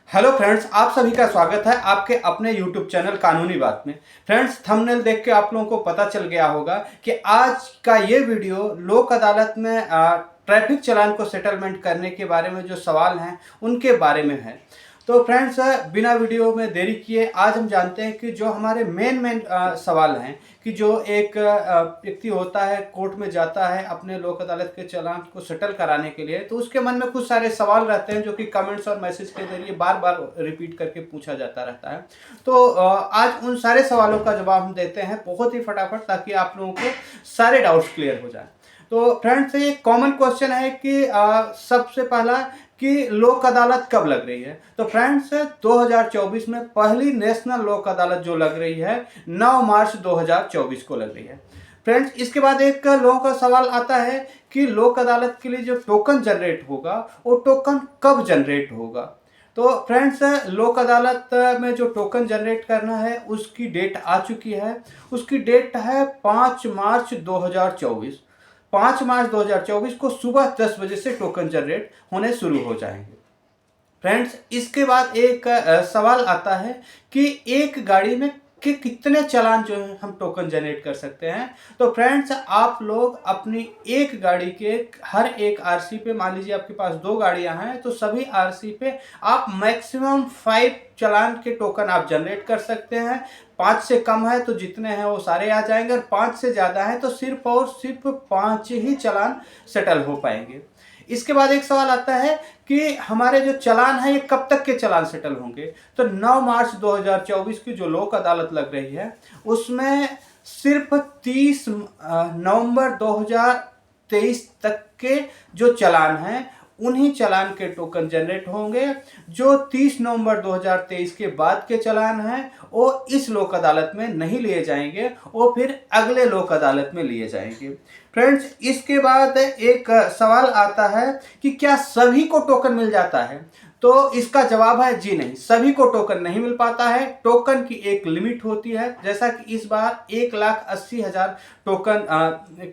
Hello friends, आप सभी का स्वागत है आपके अपने यूट्यूब चैनल कानूनी बात में। फ्रेंड्स, थंबनेल देख के आप लोगों को पता चल गया होगा कि आज का ये वीडियो लोक अदालत में ट्रैफिक चालान को सेटलमेंट करने के बारे में जो सवाल हैं उनके बारे में है। तो फ्रेंड्स, बिना वीडियो में देरी किए आज हम जानते हैं कि जो हमारे मेन सवाल हैं कि जो एक व्यक्ति होता है, कोर्ट में जाता है अपने लोक अदालत के चालान को सेटल कराने के लिए, तो उसके मन में कुछ सारे सवाल रहते हैं जो कि कमेंट्स और मैसेज के जरिए बार बार रिपीट करके पूछा जाता रहता है। तो आज उन सारे सवालों का जवाब हम देते हैं बहुत ही फटाफट, ताकि आप लोगों को सारे डाउट्स क्लियर हो जाए। तो फ्रेंड्स, ये कॉमन क्वेश्चन है कि सबसे पहला कि लोक अदालत कब लग रही है। तो फ्रेंड्स, 2024 में पहली नेशनल लोक अदालत जो लग रही है 9 मार्च 2024 को लग रही है। फ्रेंड्स, इसके बाद एक लोगों का सवाल आता है कि लोक अदालत के लिए जो टोकन जनरेट होगा वो टोकन कब जनरेट होगा। तो फ्रेंड्स, लोक अदालत में जो टोकन जनरेट करना है उसकी डेट आ चुकी है। उसकी डेट है 5 मार्च 2024। 5 मार्च 2024 को सुबह 10 बजे से टोकन जनरेट होने शुरू हो जाएंगे। फ्रेंड्स, इसके बाद एक सवाल आता है कि एक गाड़ी में कि कितने चालान जो है हम टोकन जनरेट कर सकते हैं। तो फ्रेंड्स, आप लोग अपनी एक गाड़ी के हर एक आरसी पे, मान लीजिए आपके पास 2 गाड़ियां हैं, तो सभी आरसी पे आप मैक्सिमम 5 चालान के टोकन आप जनरेट कर सकते हैं। 5 से कम है तो जितने हैं वो सारे आ जाएंगे, और 5 से ज़्यादा है तो सिर्फ और सिर्फ 5 ही चालान सेटल हो पाएंगे। इसके बाद एक सवाल आता है कि हमारे जो चालान है ये कब तक के चालान सेटल होंगे। तो 9 मार्च 2024 की जो लोक अदालत लग रही है उसमें सिर्फ 30 नवंबर 2023 तक के जो चालान हैं उन्हीं चालान के टोकन जनरेट होंगे। जो 30 नवंबर 2023 के बाद के चालान हैं वो इस लोक अदालत में नहीं लिए जाएंगे, वो फिर अगले लोक अदालत में लिए जाएंगे। फ्रेंड्स, इसके बाद एक सवाल आता है कि क्या सभी को टोकन मिल जाता है। तो इसका जवाब है जी नहीं, सभी को टोकन नहीं मिल पाता है। टोकन की एक लिमिट होती है, जैसा कि इस बार 1,80,000 टोकन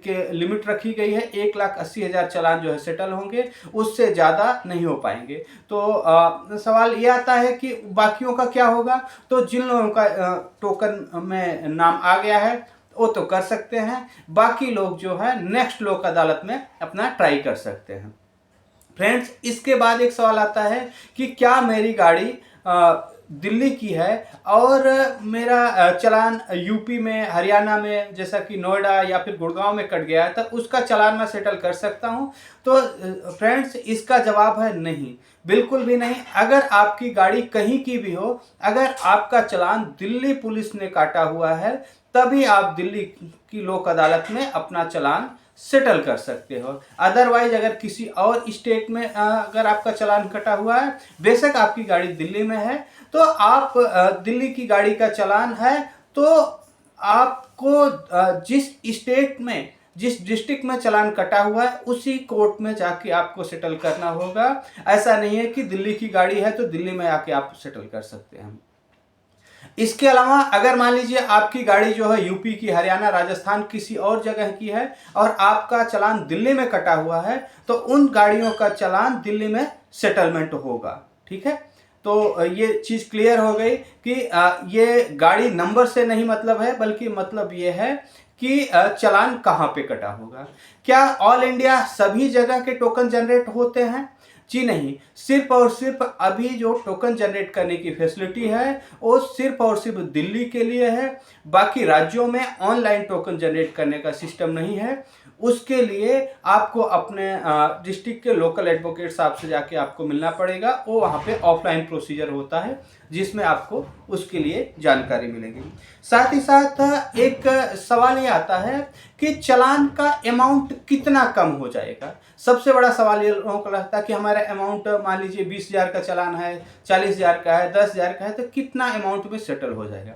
के लिमिट रखी गई है। 1,80,000 चालान जो है सेटल होंगे, उससे ज़्यादा नहीं हो पाएंगे। तो सवाल ये आता है कि बाकियों का क्या होगा। तो जिन लोगों का टोकन में नाम आ गया है वो तो कर सकते हैं, बाकी लोग जो है नेक्स्ट लोक अदालत में अपना ट्राई कर सकते हैं। फ्रेंड्स, इसके बाद एक सवाल आता है कि क्या मेरी गाड़ी दिल्ली की है और मेरा चालान यूपी में, हरियाणा में, जैसा कि नोएडा या फिर गुड़गांव में कट गया है, तो उसका चालान मैं सेटल कर सकता हूं। तो फ्रेंड्स, इसका जवाब है नहीं, बिल्कुल भी नहीं। अगर आपकी गाड़ी कहीं की भी हो, अगर आपका चालान दिल्ली पुलिस ने काटा हुआ है, तभी आप दिल्ली की लोक अदालत में अपना चालान सेटल कर सकते हो। अदरवाइज अगर किसी और स्टेट में अगर आपका चालान कटा हुआ है, बेशक आपकी गाड़ी दिल्ली में है, तो आप दिल्ली की गाड़ी का चालान है तो आपको जिस स्टेट में, जिस डिस्ट्रिक्ट में चालान कटा हुआ है उसी कोर्ट में जाके आपको सेटल करना होगा। ऐसा नहीं है कि दिल्ली की गाड़ी है तो दिल्ली में आके आप सेटल कर सकते हैं। इसके अलावा अगर मान लीजिए आपकी गाड़ी जो है यूपी की, हरियाणा, राजस्थान किसी और जगह की है और आपका चालान दिल्ली में कटा हुआ है, तो उन गाड़ियों का चालान दिल्ली में सेटलमेंट होगा। ठीक है, तो ये चीज़ क्लियर हो गई कि ये गाड़ी नंबर से नहीं मतलब है, बल्कि मतलब ये है कि चालान कहाँ पे कटा होगा। क्या ऑल इंडिया सभी जगह के टोकन जनरेट होते हैं? जी नहीं, सिर्फ और सिर्फ अभी जो टोकन जनरेट करने की फैसिलिटी है वो सिर्फ और सिर्फ दिल्ली के लिए है। बाकी राज्यों में ऑनलाइन टोकन जनरेट करने का सिस्टम नहीं है। उसके लिए आपको अपने डिस्ट्रिक्ट के लोकल एडवोकेट साहब से जाके आपको मिलना पड़ेगा। वो वहाँ पे ऑफलाइन प्रोसीजर होता है जिसमें आपको उसके लिए जानकारी मिलेगी। साथ ही साथ एक सवाल ये आता है कि चालान का अमाउंट कितना कम हो जाएगा। सबसे बड़ा सवाल ये लोगों को लगता है कि हमारा अमाउंट मान लीजिए 20,000 का चालान है, 40,000 का है, 10,000 का है, तो कितना अमाउंट में सेटल हो जाएगा।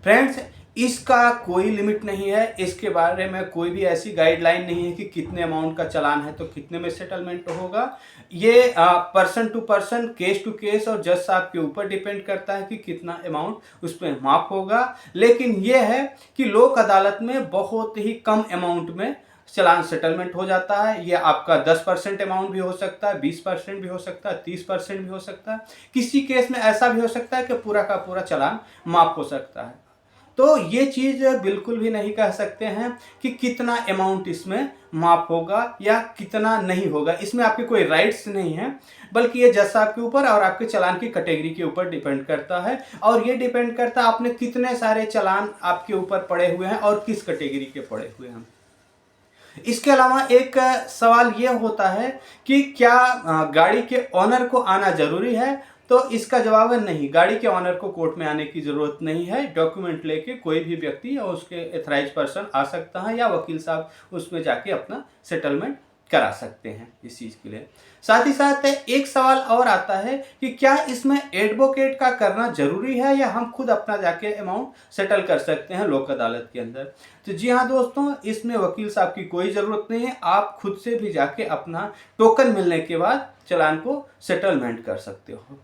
फ्रेंड्स, इसका कोई लिमिट नहीं है, इसके बारे में कोई भी ऐसी गाइडलाइन नहीं है कि कितने अमाउंट का चालान है तो कितने में सेटलमेंट होगा। ये person to person, case to case और जज साहब के ऊपर डिपेंड करता है कि कितना अमाउंट उस पर माफ होगा। लेकिन ये है कि लोक अदालत में बहुत ही कम अमाउंट में चालान सेटलमेंट हो जाता है। ये आपका 10% अमाउंट भी हो सकता है, 20% भी हो सकता है, 30% भी हो सकता है। किसी केस में ऐसा भी हो सकता है कि पूरा का पूरा चालान माफ हो सकता है। तो ये चीज़ बिल्कुल भी नहीं कह सकते हैं कि कितना अमाउंट इसमें माफ होगा या कितना नहीं होगा। इसमें आपके कोई राइट्स नहीं है, बल्कि ये जज साहब के ऊपर और आपके चालान की कैटेगरी के ऊपर डिपेंड करता है। और ये डिपेंड करता है आपने कितने सारे चालान आपके ऊपर पड़े हुए हैं और किस कैटेगरी के पड़े हुए हैं। इसके अलावा एक सवाल ये होता है कि क्या गाड़ी के ऑनर को आना जरूरी है? तो इसका जवाब है नहीं, गाड़ी के ऑनर को कोर्ट में आने की ज़रूरत नहीं है। डॉक्यूमेंट लेके कोई भी व्यक्ति या उसके एथराइज पर्सन आ सकता है या वकील साहब उसमें जाके अपना सेटलमेंट करा सकते हैं इस चीज़ के लिए। साथ ही साथ एक सवाल और आता है कि क्या इसमें एडवोकेट का करना जरूरी है या हम खुद अपना जाके अमाउंट सेटल कर सकते हैं लोक अदालत के अंदर? तो जी हाँ दोस्तों, इसमें वकील साहब की कोई ज़रूरत नहीं है। आप खुद से भी जाके अपना टोकन मिलने के बाद चालान को सेटलमेंट कर सकते हो।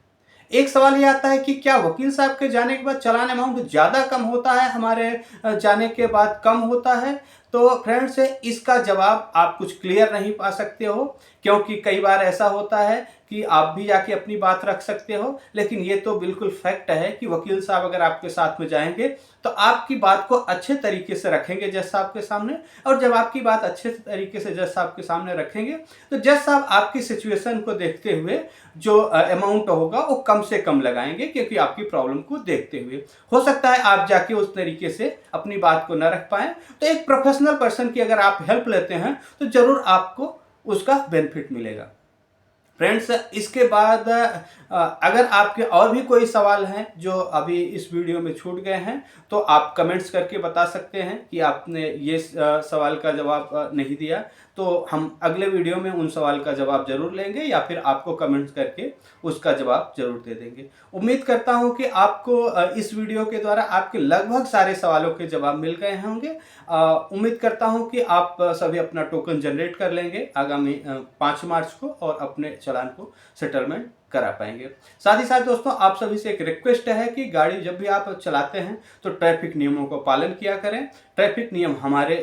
एक सवाल ये आता है कि क्या वकील साहब के जाने के बाद चालान अमाउंट ज़्यादा कम होता है, हमारे जाने के बाद कम होता है? तो फ्रेंड्स, इसका जवाब आप कुछ क्लियर नहीं पा सकते हो, क्योंकि कई बार ऐसा होता है कि आप भी जाके अपनी बात रख सकते हो, लेकिन ये तो बिल्कुल फैक्ट है कि वकील साहब अगर आपके साथ में जाएंगे तो आपकी बात को अच्छे तरीके से रखेंगे जज साहब के सामने। और जब आपकी बात अच्छे तरीके से जज साहब के सामने रखेंगे तो जज साहब आपकी सिचुएशन को देखते हुए जो अमाउंट होगा वो कम से कम लगाएंगे, क्योंकि आपकी प्रॉब्लम को देखते हुए। हो सकता है आप जाके उस तरीके से अपनी बात को न रख पाएं, तो एक प्रोफेशनल पर्सन की अगर आप हेल्प लेते हैं तो जरूर आपको उसका बेनिफिट मिलेगा। फ्रेंड्स, इसके बाद अगर आपके और भी कोई सवाल हैं जो अभी इस वीडियो में छूट गए हैं तो आप कमेंट्स करके बता सकते हैं कि आपने ये सवाल का जवाब नहीं दिया, तो हम अगले वीडियो में उन सवाल का जवाब जरूर लेंगे या फिर आपको कमेंट्स करके उसका जवाब जरूर दे देंगे। उम्मीद करता हूं कि आपको इस वीडियो के द्वारा आपके लगभग सारे सवालों के जवाब मिल गए होंगे। उम्मीद करता हूं कि आप सभी अपना टोकन जनरेट कर लेंगे आगामी 5 मार्च को और अपने चालान को सेटलमेंट करा पाएंगे। साथ ही साथ दोस्तों, आप सभी से एक रिक्वेस्ट है कि गाड़ी जब भी आप चलाते हैं तो ट्रैफिक नियमों का पालन किया करें। ट्रैफिक नियम हमारे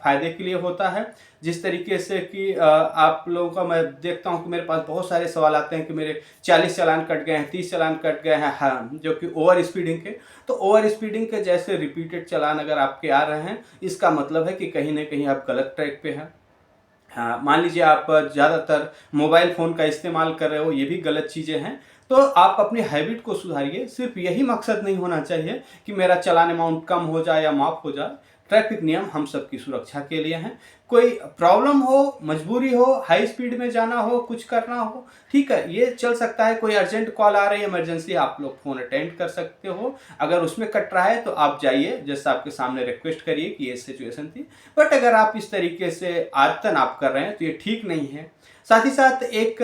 फायदे के लिए होता है। जिस तरीके से कि आप लोगों का मैं देखता हूं कि मेरे पास बहुत सारे सवाल आते हैं कि मेरे 40 चालान कट गए हैं, 30 चालान कट गए हैं, हाँ, जो कि ओवर स्पीडिंग के। तो ओवर स्पीडिंग के जैसे रिपीटेड चालान अगर आपके आ रहे हैं, इसका मतलब है कि कहीं ना कहीं आप गलत ट्रैक पे हैं। हाँ, मान लीजिए आप ज़्यादातर मोबाइल फ़ोन का इस्तेमाल कर रहे हो, ये भी गलत चीज़ें हैं। तो आप अपनी हैबिट को सुधारिए। सिर्फ यही मकसद नहीं होना चाहिए कि मेरा चालान अमाउंट कम हो जाए या माफ़ हो जाए। ट्रैफिक नियम हम सबकी सुरक्षा के लिए हैं। कोई प्रॉब्लम हो, मजबूरी हो, हाई स्पीड में जाना हो, कुछ करना हो, ठीक है, ये चल सकता है। कोई अर्जेंट कॉल आ रही है, इमरजेंसी, आप लोग फ़ोन अटेंड कर सकते हो। अगर उसमें कट रहा है तो आप जाइए, जैसे आपके सामने रिक्वेस्ट करिए कि ये सिचुएशन थी। बट अगर आप इस तरीके से आदतन आप कर रहे हैं तो ये ठीक नहीं है। साथ ही साथ एक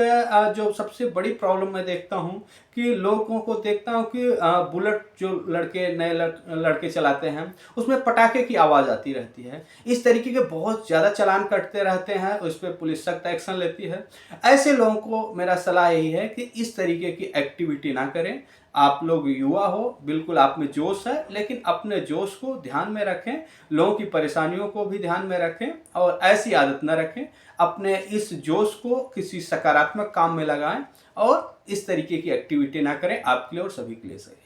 जो सबसे बड़ी प्रॉब्लम मैं देखता हूँ कि लोगों को देखता हूँ कि बुलेट जो नए लड़के चलाते हैं उसमें पटाखे की आवाज़ आती रहती है। इस तरीके के बहुत ज़्यादा चालान कटते रहते हैं, उस पर पुलिस सख्त एक्शन लेती है। ऐसे लोगों को मेरा सलाह यही है कि इस तरीके की एक्टिविटी ना करें। आप लोग युवा हो, बिल्कुल आप में जोश है, लेकिन अपने जोश को ध्यान में रखें, लोगों की परेशानियों को भी ध्यान में रखें और ऐसी आदत न रखें। अपने इस जोश को किसी सकारात्मक काम में लगाएं और इस तरीके की एक्टिविटी ना करें। आपके लिए और सभी के लिए सही है।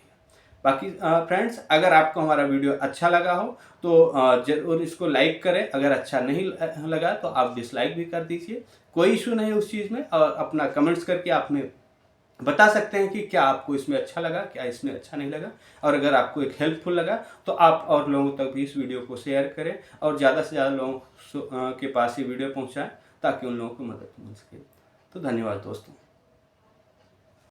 बाकी फ्रेंड्स, अगर आपको हमारा वीडियो अच्छा लगा हो तो ज़रूर इसको लाइक करें। अगर अच्छा नहीं लगा तो आप डिसलाइक भी कर दीजिए, कोई इशू नहीं उस चीज़ में। और अपना कमेंट्स करके आप में बता सकते हैं कि क्या आपको इसमें अच्छा लगा, क्या इसमें अच्छा नहीं लगा। और अगर आपको एक हेल्पफुल लगा तो आप और लोगों तक भी इस वीडियो को शेयर करें और ज़्यादा से ज़्यादा लोगों के पास ये वीडियो पहुंचाएं ताकि उन लोगों को मदद मिल सके। तो धन्यवाद दोस्तों।